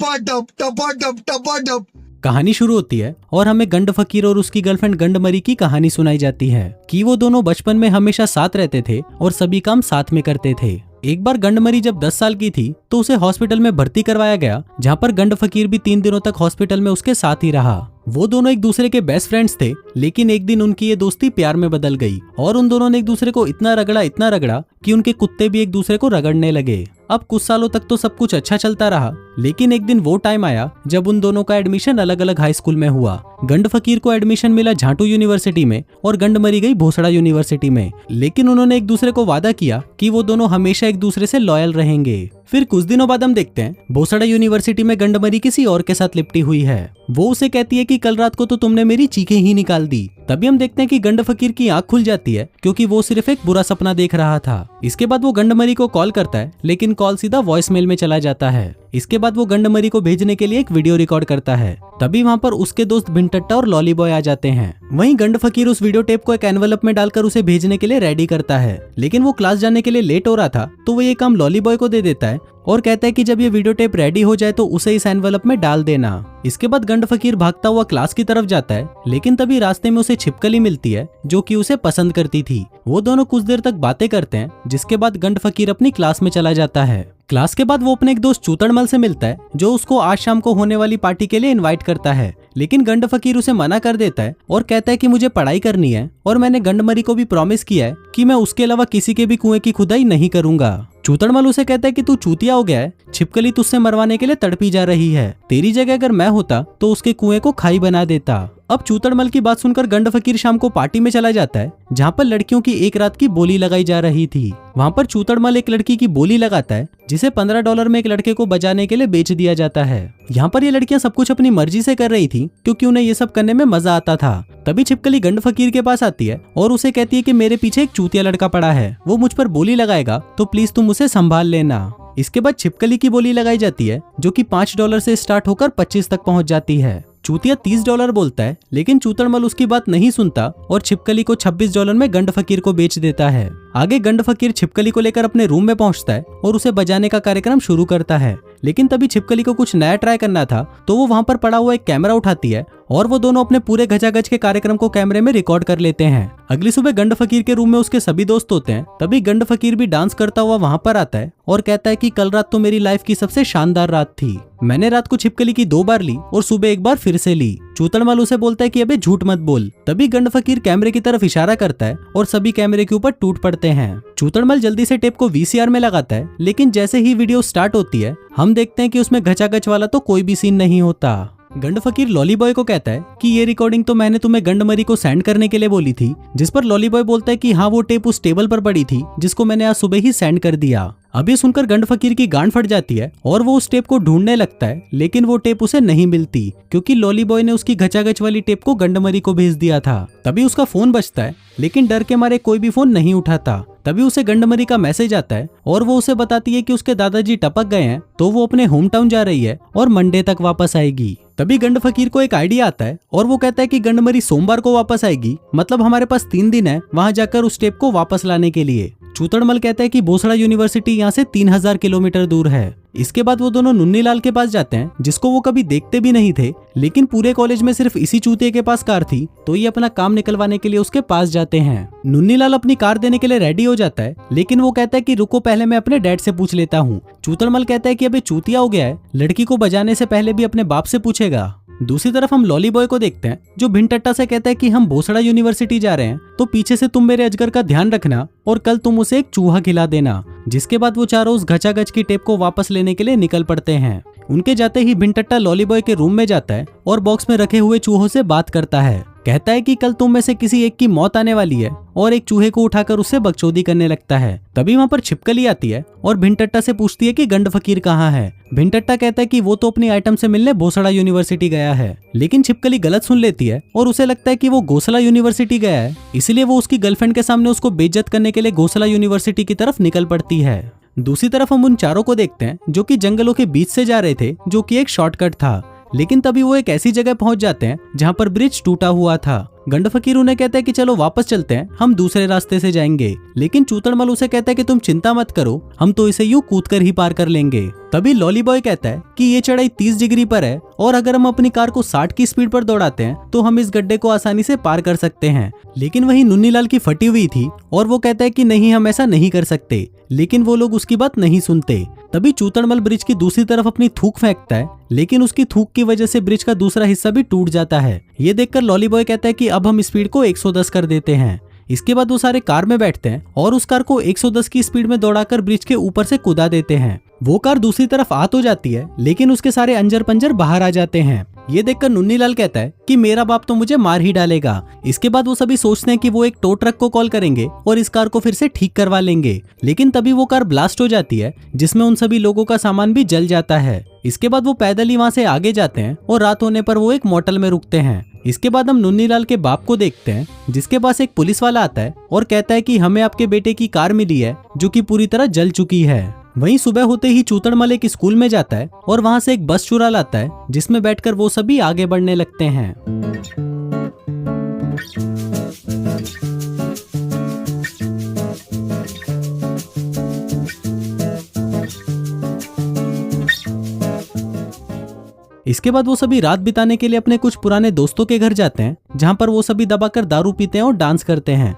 टपाटप टपाटप टपाटप। कहानी शुरू होती है और हमें गंड फकीर और उसकी गर्लफ्रेंड गंडमरी की कहानी सुनाई जाती है कि वो दोनों बचपन में हमेशा साथ रहते थे और सभी काम साथ में करते थे। एक बार गंडमरी जब 10 साल की थी तो उसे हॉस्पिटल में भर्ती करवाया गया, जहाँ पर गंड फकीर भी 3 दिनों तक हॉस्पिटल में उसके साथ ही रहा। वो दोनों एक दूसरे के बेस्ट फ्रेंड्स थे, लेकिन एक दिन उनकी ये दोस्ती प्यार में बदल गई और उन दोनों ने एक दूसरे को इतना रगड़ा कि उनके कुत्ते भी एक दूसरे को रगड़ने लगे। अब कुछ सालों तक तो सब कुछ अच्छा चलता रहा, लेकिन एक दिन वो टाइम आया जब उन दोनों का एडमिशन अलग अलग हाई स्कूल में हुआ। गंड फकीर को एडमिशन मिला झांटू यूनिवर्सिटी में और गंडमरी गई भोसड़ा यूनिवर्सिटी में, लेकिन उन्होंने एक दूसरे को वादा किया कि वो दोनों हमेशा एक दूसरे से लॉयल रहेंगे। फिर कुछ दिनों बाद हम देखते हैं भोसड़ा यूनिवर्सिटी में गंडमरी किसी और के साथ लिपटी हुई है। वो उसे कहती है कि कल रात को तो तुमने मेरी चीखें ही निकाल दी। तभी हम देखते हैं कि गंड फकीर की आंख खुल जाती है क्योंकि वो सिर्फ एक बुरा सपना देख रहा था। इसके बाद वो गंडमरी को कॉल करता है, लेकिन कॉल सीधा वॉइस मेल में चला जाता है। इसके बाद वो गंडमरी को भेजने के लिए एक वीडियो रिकॉर्ड करता है। तभी वहाँ पर उसके दोस्त भिनटट्टा और लॉली बॉय आ जाते हैं। वहीं गंड फकीर उस वीडियो टेप को एक एनवलप में डालकर उसे भेजने के लिए रेडी करता है, लेकिन वो क्लास जाने के लिए लेट हो रहा था तो वो ये काम लॉली बॉय को दे देता है और कहता है कि जब ये वीडियो टेप रेडी हो जाए तो उसे इस एनवलप में डाल देना। इसके बाद गंड फकीर भागता हुआ क्लास की तरफ जाता है, लेकिन तभी रास्ते में उसे छिपकली मिलती है जो कि उसे पसंद करती थी। वो दोनों कुछ देर तक बातें करते हैं, जिसके बाद गंड फकीर अपनी क्लास में चला जाता है। क्लास के बाद वो अपने एक दोस्त चूतड़मल से मिलता है जो उसको आज शाम को होने वाली पार्टी के लिए इनवाइट करता है, लेकिन गंड फकीर उसे मना कर देता है और कहता है कि मुझे पढ़ाई करनी है और मैंने गंडमरी को भी प्रॉमिस किया है कि मैं उसके अलावा किसी के भी कुएं की खुदाई नहीं करूंगा। चूतड़मल उसे कहता है कि तू चूतिया हो गया है, छिपकली तुझसे मरवाने के लिए तड़पी जा रही है। तेरी जगह अगर मैं होता तो उसके कुएं को खाई बना देता। अब चूतड़मल की बात सुनकर गंड फकीर शाम को पार्टी में चला जाता है, जहाँ पर लड़कियों की एक रात की बोली लगाई जा रही थी। वहाँ पर चूतड़मल एक लड़की की बोली लगाता है, जिसे $15 में एक लड़के को बजाने के लिए बेच दिया जाता है। यहाँ पर ये लड़कियां सब कुछ अपनी मर्जी से कर रही थी क्योंकि उन्हें ये सब करने में मजा आता था। तभी छिपकली गंड फकीर के पास आती है और उसे कहती है कि मेरे पीछे एक चूतिया लड़का पड़ा है, वो मुझ पर बोली लगाएगा तो प्लीज तुम उसे संभाल लेना। इसके बाद छिपकली की बोली लगाई जाती है जो कि $5 से स्टार्ट होकर 25 तक पहुंच जाती है। चूतिया $30 बोलता है, लेकिन चूतड़मल उसकी बात नहीं सुनता और छिपकली को $26 में गंड फकीर को बेच देता है। आगे गंड फकीर छिपकली को लेकर अपने रूम में पहुंचता है और उसे बजाने का कार्यक्रम शुरू करता है, लेकिन तभी छिपकली को कुछ नया ट्राई करना था तो वो वहाँ पर पड़ा हुआ एक कैमरा उठाती है और वो दोनों अपने पूरे गजागज के कार्यक्रम को कैमरे में रिकॉर्ड कर लेते हैं। अगली सुबह गंड फकीर के रूम में उसके सभी दोस्त होते हैं। तभी गंड फकीर भी डांस करता हुआ वहाँ पर आता है और कहता है कि कल रात तो मेरी लाइफ की सबसे शानदार रात थी। मैंने रात को छिपकली की 2 बार ली और सुबह 1 बार फिर से ली। चूतड़मल उसे बोलता है कि अबे झूठ मत बोल। तभी गंड फकीर कैमरे की तरफ इशारा करता है और सभी कैमरे के ऊपर टूट पड़ते हैं। चूतड़मल जल्दी से टेप को VCR में लगाता है, लेकिन जैसे ही वीडियो स्टार्ट होती है हम देखते हैं कि उसमें घचाघच वाला तो कोई भी सीन नहीं होता। गंड फकीर लॉली बॉय को कहता है कि ये रिकॉर्डिंग तो मैंने तुम्हें गंडमरी को सेंड करने के लिए बोली थी, जिस पर लॉली बॉय बोलता है कि हाँ वो टेप उस टेबल पर पड़ी थी जिसको मैंने आज सुबह ही सेंड कर दिया। अब ये सुनकर गंड फकीर की गांड फट जाती है और वो उस टेप को ढूंढने लगता है, लेकिन वो टेप उसे नहीं मिलती क्योंकि लॉली बॉय ने उसकी घचाघच वाली टेप को गंडमरी को भेज दिया था। तभी उसका फोन बजता है, लेकिन डर के मारे कोई भी फोन नहीं उठाता। तभी उसे गंडमरी का मैसेज आता है और वो उसे बताती है कि उसके दादाजी टपक गए हैं तो वो अपने होम टाउन जा रही है और मंडे तक वापस आएगी। तभी गंड फकीर को एक आइडिया आता है और वो कहता है कि गंडमरी सोमवार को वापस आएगी, मतलब हमारे पास 3 दिन है वहां जाकर उस टेप को वापस लाने के लिए। चूतड़मल कहता है कि भोसड़ा यूनिवर्सिटी यहाँ से 3000 किलोमीटर दूर है। इसके बाद वो दोनों नुन्नीलाल के पास जाते हैं, जिसको वो कभी देखते भी नहीं थे, लेकिन पूरे कॉलेज में सिर्फ इसी चूतिए के पास कार थी तो ये अपना काम निकलवाने के लिए उसके पास जाते हैं। नुन्नीलाल अपनी कार देने के लिए रेडी हो जाता है, लेकिन वो कहता है कि रुको पहले मैं अपने डैड से पूछ लेता हूँ। चूतड़मल कहता है कि अबे चूतिया हो गया है, लड़की को बजाने से पहले भी अपने बाप से पूछेगा। दूसरी तरफ हम लॉली बॉय को देखते हैं जो भिनटट्टा से कहता है कि हम भोसड़ा यूनिवर्सिटी जा रहे हैं तो पीछे से तुम मेरे अजगर का ध्यान रखना और कल तुम उसे एक चूहा खिला देना। जिसके बाद वो चारों उस घचाघच की टेप को वापस लेने के लिए निकल पड़ते हैं। उनके जाते ही भिनटट्टा लॉली बॉय के रूम में जाता है और बॉक्स में रखे हुए चूहों से बात करता है। कहता है कि कल तुम में से किसी एक की मौत आने वाली है और एक चूहे को उठाकर उससे बकचोदी करने लगता है। तभी वहाँ पर छिपकली आती है और भिनटट्टा से पूछती है कि गंड फकीर कहाँ है। भिनटट्टा कहता है कि वो तो अपनी आइटम से मिलने भोसड़ा यूनिवर्सिटी गया है, लेकिन छिपकली गलत सुन लेती है और उसे लगता है कि वो घोसला यूनिवर्सिटी गया है, इसलिए वो उसकी गर्लफ्रेंड के सामने उसको बेइज्जत करने के लिए घोसला यूनिवर्सिटी की तरफ निकल पड़ती है। दूसरी तरफ हम उन चारों को देखते हैं जो कि जंगलों के बीच से जा रहे थे, जो कि एक शॉर्टकट था, लेकिन तभी वो एक ऐसी जगह पहुंच जाते हैं जहां पर ब्रिज टूटा हुआ था। गंड फकीर उन्हें कहता है कि चलो वापस चलते हैं, हम दूसरे रास्ते से जाएंगे। लेकिन चूतड़मल उसे कहता है कि तुम चिंता मत करो, हम तो इसे यूं कूद कर ही पार कर लेंगे। तभी लॉली बॉय कहता है कि ये चढ़ाई 30 डिग्री पर है और अगर हम अपनी कार को 60 की स्पीड पर दौड़ाते हैं तो हम इस गड्ढे को आसानी से पार कर सकते हैं। लेकिन वहीं नुन्नीलाल की फटी हुई थी और वो कहता है कि नहीं, हम ऐसा नहीं कर सकते। लेकिन वो लोग उसकी बात नहीं सुनते। तभी चूतड़मल ब्रिज की दूसरी तरफ अपनी थूक फेंकता है, लेकिन उसकी थूक की वजह से ब्रिज का दूसरा हिस्सा भी टूट जाता है। ये देखकर लॉली बॉय कहता है कि अब हम स्पीड को 110 कर देते हैं। इसके बाद वो सारे कार में बैठते हैं और उस कार को 110 की स्पीड में दौड़ाकर ब्रिज के ऊपर से कूदा देते हैं। वो कार दूसरी तरफ आ तो जाती है, लेकिन उसके सारे अंजर पंजर बाहर आ जाते हैं। ये देखकर नुन्नीलाल कहता है कि मेरा बाप तो मुझे मार ही डालेगा। इसके बाद वो सभी सोचते हैं कि वो एक टो ट्रक को कॉल करेंगे और इस कार को फिर से ठीक करवा लेंगे। लेकिन तभी वो कार ब्लास्ट हो जाती है, जिसमें उन सभी लोगों का सामान भी जल जाता है। इसके बाद वो पैदल ही वहाँ से आगे जाते हैं और रात होने पर वो एक मोटल में रुकते हैं। इसके बाद हम नुन्नीलाल के बाप को देखते हैं, जिसके पास एक पुलिस वाला आता है और कहता है कि हमें आपके बेटे की कार मिली है जो कि पूरी तरह जल चुकी है। वहीं सुबह होते ही चूतड़मल एक स्कूल में जाता है और वहां से एक बस चुरा लाता है, जिसमें बैठकर वो सभी आगे बढ़ने लगते हैं। इसके बाद वो सभी रात बिताने के लिए अपने कुछ पुराने दोस्तों के घर जाते हैं, जहां पर वो सभी दबाकर दारू पीते हैं और डांस करते हैं।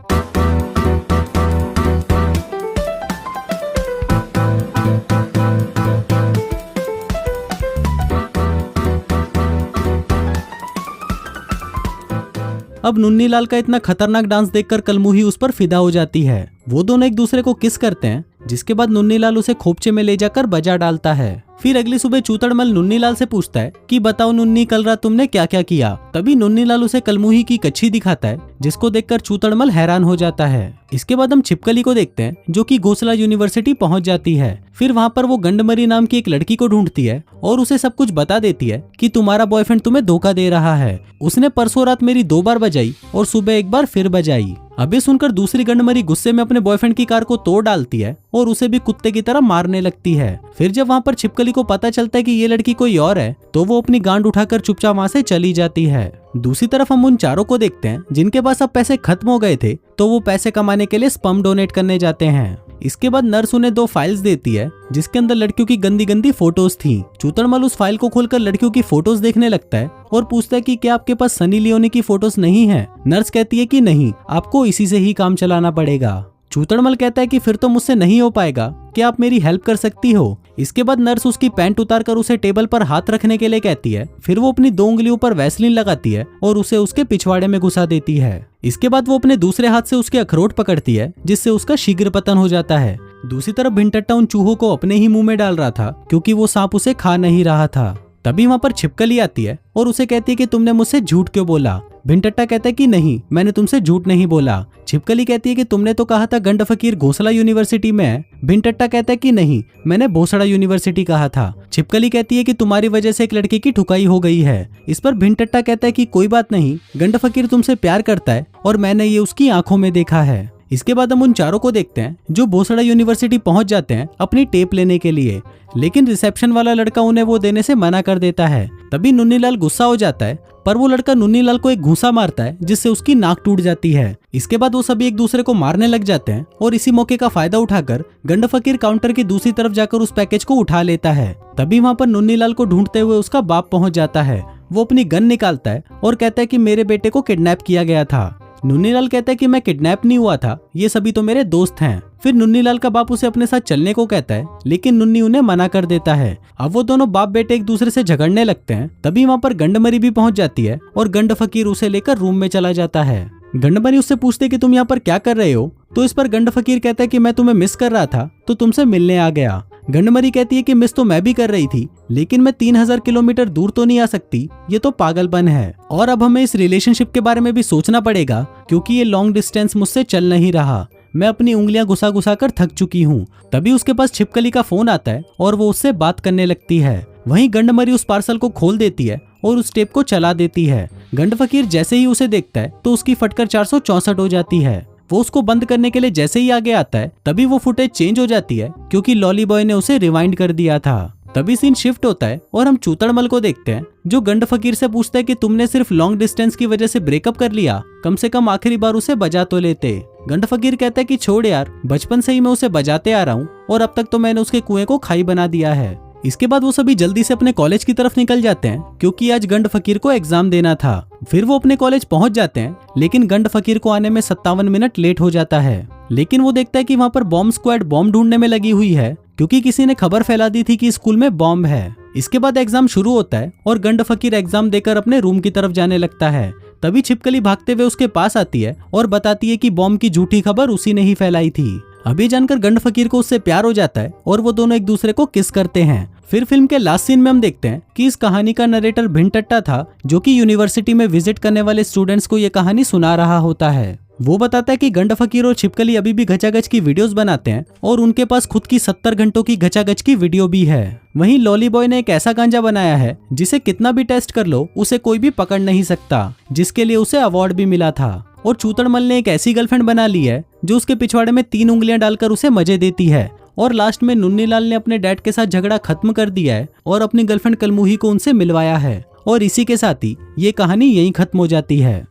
अब नुन्नीलाल का इतना खतरनाक डांस देखकर कलमुही उस पर फिदा हो जाती है। वो दोनों एक दूसरे को किस करते हैं, जिसके बाद नुन्नीलाल उसे खोपचे में ले जाकर बजा डालता है। फिर अगली सुबह चूतड़मल नुन्नीलाल से पूछता है कि बताओ नुन्नी, कल रात तुमने क्या क्या किया। तभी नुन्नीलाल उसे कलमुही की कच्छी दिखाता है, जिसको देखकर चूतड़मल हैरान हो जाता है। इसके बाद हम छिपकली को देखते हैं, जो कि घोसला यूनिवर्सिटी पहुंच जाती है। फिर वहां पर वो गंडमरी नाम की एक लड़की को ढूंढती है और उसे सब कुछ बता देती है कि तुम्हारा बॉयफ्रेंड तुम्हें धोखा दे रहा है। उसने परसों रात मेरी 2 बार बजाई और सुबह 1 बार फिर बजाई। अभी सुनकर दूसरी गंडमरी गुस्से में अपने बॉयफ्रेंड की कार को तोड़ डालती है और उसे भी कुत्ते की तरह मारने लगती है। फिर जब वहाँ पर छिपकली को पता चलता है कि ये लड़की कोई और है, तो वो अपनी गांड उठाकर चुपचाप वहाँ से चली जाती है। दूसरी तरफ हम उन चारों को देखते हैं जिनके पास अब पैसे खत्म हो गए थे, तो वो पैसे कमाने के लिए स्पर्म डोनेट करने जाते हैं। इसके बाद नर्स उन्हें 2 फाइल्स देती है, जिसके अंदर लड़कियों की गंदी गंदी फोटोज थी। चूतड़मल उस फाइल को खोलकर लड़कियों की फोटोज देखने लगता है और पूछता है कि क्या आपके पास सनी लियोनी की फोटोज नहीं है। नर्स कहती है कि नहीं, आपको इसी से ही काम चलाना पड़ेगा। चूतड़मल कहता है कि फिर तो मुझसे नहीं हो पाएगा, क्या आप मेरी हेल्प कर सकती हो। इसके बाद नर्स उसकी पैंट उतारकर उसे टेबल पर हाथ रखने के लिए कहती है। फिर वो अपनी 2 उंगलियों पर वैसलीन लगाती है और उसे उसके पिछवाड़े में घुसा देती है। इसके बाद वो अपने दूसरे हाथ से उसके अखरोट पकड़ती है, जिससे उसका शीघ्र पतन हो जाता है। दूसरी तरफ भिनटट्टा उन चूहों को अपने ही मुंह में डाल रहा था, क्योंकि वो सांप उसे खा नहीं रहा था। तभी वहाँ पर छिपकली आती है और उसे कहती है कि तुमने मुझसे झूठ क्यों बोला। भिनटट्टा कहता है कि नहीं, मैंने तुमसे झूठ नहीं बोला। छिपकली कहती है कि तुमने तो कहा था गंड फकीर घोसला यूनिवर्सिटी में है। भिनटट्टा कहता है कि नहीं, मैंने भोसड़ा यूनिवर्सिटी कहा था। छिपकली कहती है कि तुम्हारी वजह से एक लड़के की ठुकाई हो गई है। इस पर भिनटट्टा कहता है कि कोई बात नहीं, गंड फकीर तुमसे प्यार करता है और मैंने ये उसकी आंखों में देखा है। इसके बाद हम उन चारों को देखते हैं जो भोसड़ा यूनिवर्सिटी पहुंच जाते हैं अपनी टेप लेने के लिए, लेकिन रिसेप्शन वाला लड़का उन्हें वो देने से मना कर देता है। तभी नुन्नीलाल गुस्सा हो जाता है, पर वो लड़का नुन्नीलाल को एक घूंसा मारता है, जिससे उसकी नाक टूट जाती है। इसके बाद वो सभी एक दूसरे को मारने लग जाते हैं और इसी मौके का फायदा उठाकर गंड फकीर काउंटर की दूसरी तरफ जाकर उस पैकेज को उठा लेता है। तभी वहाँ पर नुन्नीलाल को ढूंढते हुए उसका बाप पहुंच जाता है। वो अपनी गन निकालता है और कहता है कि मेरे बेटे को किडनैप किया गया था। नुन्नीलाल कहता है कि मैं किडनैप नहीं हुआ था, ये सभी तो मेरे दोस्त हैं। फिर नुन्नीलाल का बाप उसे अपने साथ चलने को कहता है, लेकिन नुन्नी उन्हें मना कर देता है। अब वो दोनों बाप बेटे एक दूसरे से झगड़ने लगते हैं। तभी वहाँ पर गंडमरी भी पहुंच जाती है और गंड फकीर उसे लेकर रूम में चला जाता है। गंडमरी उससे पूछते कि तुम यहाँ पर क्या कर रहे हो, तो इस पर गंड फकीर कहता है कि मैं तुम्हें मिस कर रहा था तो तुमसे मिलने आ गया। गंडमरी कहती है कि मिस तो मैं भी कर रही थी, लेकिन मैं 3000 किलोमीटर दूर तो नहीं आ सकती, ये तो पागलपन है। और अब हमें इस रिलेशनशिप के बारे में भी सोचना पड़ेगा, क्योंकि ये लॉन्ग डिस्टेंस मुझसे चल नहीं रहा। मैं अपनी उंगलियां घुसा घुसा कर थक चुकी हूँ। तभी उसके पास छिपकली का फोन आता है और वो उससे बात करने लगती है। वहीं गंडमरी उस पार्सल को खोल देती है और उस टेप को चला देती है। गंड फकीर जैसे ही उसे देखता है तो उसकी फटकर 464 हो जाती है। वो उसको बंद करने के लिए जैसे ही आगे आता है, तभी वो फुटेज चेंज हो जाती है, क्योंकि लॉली बॉय ने उसे रिवाइंड कर दिया था। तभी सीन शिफ्ट होता है और हम चूतड़मल को देखते हैं, जो गंड फकीर से पूछता है कि तुमने सिर्फ लॉन्ग डिस्टेंस की वजह से ब्रेकअप कर लिया, कम से कम आखिरी बार उसे बजा तो लेते। गंड फकीर कहता है कि छोड़ यार, बचपन से ही मैं उसे बजाते आ रहा हूँ और अब तक तो मैंने उसके कुएं को खाई बना दिया है। इसके बाद वो सभी जल्दी से अपने कॉलेज की तरफ निकल जाते हैं, क्योंकि आज गंड फकीर को एग्जाम देना था। फिर वो अपने कॉलेज पहुंच जाते हैं, लेकिन गंड फकीर को आने में 57 मिनट लेट हो जाता है। लेकिन वो देखता है कि वहाँ पर बॉम्ब स्क्वाड बॉम्ब ढूंढने में लगी हुई है, क्योंकि किसी ने खबर फैला दी थी कि स्कूल में बॉम्ब है। इसके बाद एग्जाम शुरू होता है और गंड फकीर एग्जाम देकर अपने रूम की तरफ जाने लगता है। तभी छिपकली भागते हुए उसके पास आती है और बताती है कि बॉम्ब की झूठी खबर उसी ने ही फैलाई थी। अभी जानकर गंड फकीर को उससे प्यार हो जाता है और वो दोनों एक दूसरे को किस करते हैं। फिर फिल्म के लास्ट सीन में हम देखते हैं कि इस कहानी का नरेटर भिंटट्टा था, जो कि यूनिवर्सिटी में विजिट करने वाले स्टूडेंट्स को ये कहानी सुना रहा होता है। वो बताता है कि गंड फकीर और छिपकली अभी भी गचागच की वीडियोस बनाते हैं और उनके पास खुद की 70 घंटों की गचागच की वीडियो भी है। वहीं लॉली बॉय ने एक ऐसा गांजा बनाया है जिसे कितना भी टेस्ट कर लो उसे कोई भी पकड़ नहीं सकता, जिसके लिए उसे अवार्ड भी मिला था। और चूतड़मल ने एक ऐसी गर्लफ्रेंड बना ली है जो उसके पिछवाड़े में 3 उंगलियां डालकर उसे मजे देती है। और लास्ट में नुन्नीलाल ने अपने डैड के साथ झगड़ा खत्म कर दिया है और अपनी गर्लफ्रेंड कलमुही को उनसे मिलवाया है। और इसी के साथ ही ये कहानी यहीं खत्म हो जाती है।